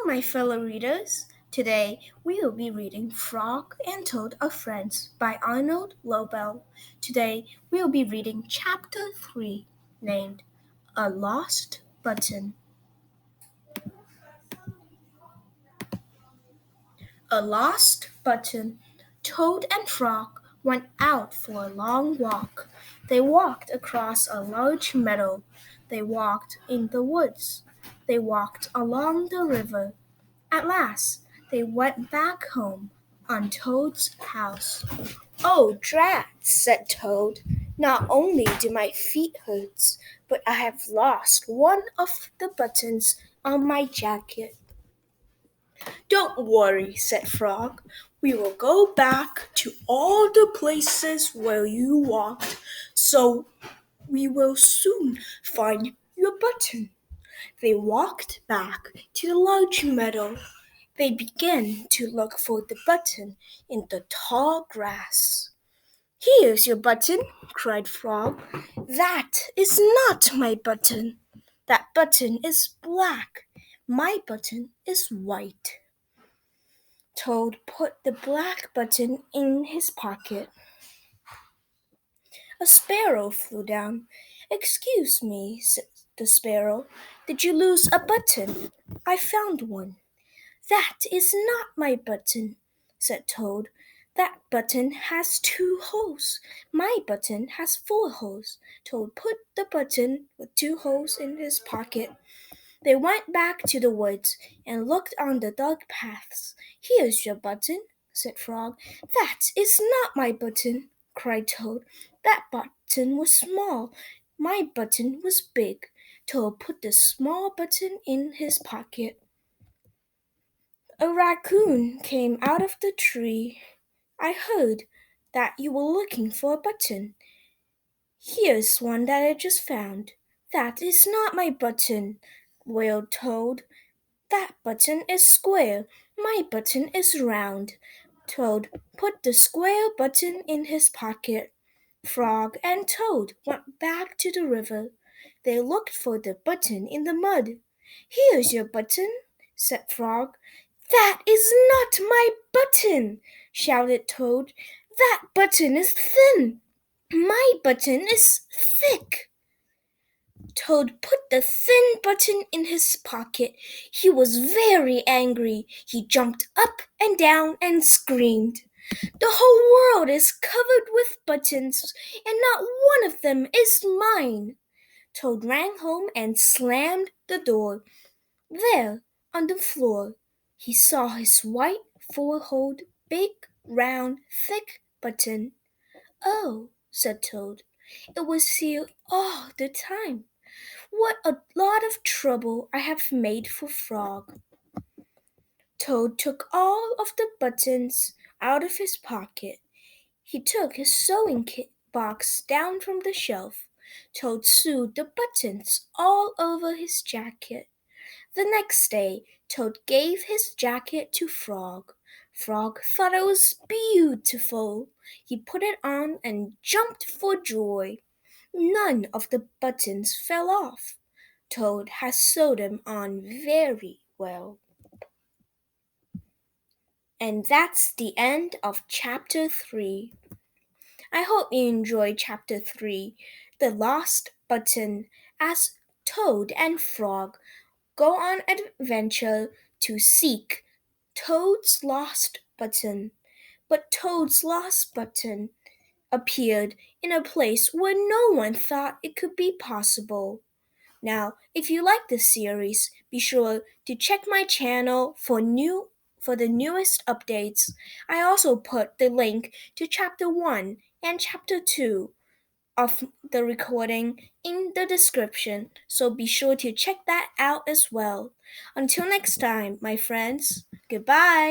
my fellow readers. Today we will be reading Frog and Toad Are Friends by Arnold Lobel. Today we will be reading Chapter 3, named A Lost Button. A lost button. Toad and Frog went out for a long walk. They walked across a large meadow. They walked in the woods. They walked along the river. At last, they went back home on Toad's house. "Oh, drat!" said Toad. "Not only do my feet hurt, but I have lost one of the buttons on my jacket." "Don't worry," said Frog. "We will go back to all the places where you walked, so we will soon find your button." They walked back to the large meadow. They began to look for the button in the tall grass. "Here's your button," cried Frog. "That is not my button. That button is black. My button is white." Toad put the black button in his pocket. A sparrow flew down. "Excuse me," said the sparrow. "Did you lose a button?" "I found one." "That is not my button," said Toad. "That button has 2 holes. My button has 4 holes." Toad put the button with 2 holes in his pocket. They went back to the woods and looked on the dark paths. "Here's your button," said Frog. "That is not my button," cried Toad. "That button was small. My button was big." Toad put the small button in his pocket. A raccoon came out of the tree. "I heard that you were looking for a button. Here's one that I just found." "That is not my button," wailed Toad. "That button is square. My button is round." Toad put the square button in his pocket. Frog and Toad went back to the river. They looked for the button in the mud. "Here's your button," said Frog. "That is not my button," shouted Toad. "That button is thin. My button is thick." Toad put the thin button in his pocket. He was very angry. He jumped up and down and screamed, "The whole world is covered with buttons, and not one of them is mine." Toad ran home and slammed the door. There, on the floor, he saw his white, 4-holed, big, round, thick button. "Oh," said Toad, "it was here all the time. What a lot of trouble I have made for Frog." Toad took all of the buttons out of his pocket. He took his sewing kit box down from the shelf. Toad sewed the buttons all over his jacket. The next day, Toad gave his jacket to Frog. Frog thought it was beautiful. He put it on and jumped for joy. None of the buttons fell off. Toad has sewed them on very well. And that's the end of Chapter 3. I hope you enjoyed Chapter 3, The Lost Button, as Toad and Frog go on adventure to seek Toad's lost button. But Toad's lost button appeared in a place where no one thought it could be possible. Now, if you like this series, be sure to check my channel for the newest updates. I also put the link to Chapter 1 and Chapter 2 of the recording in the description, so be sure to check that out as well. Until next time, my friends, goodbye!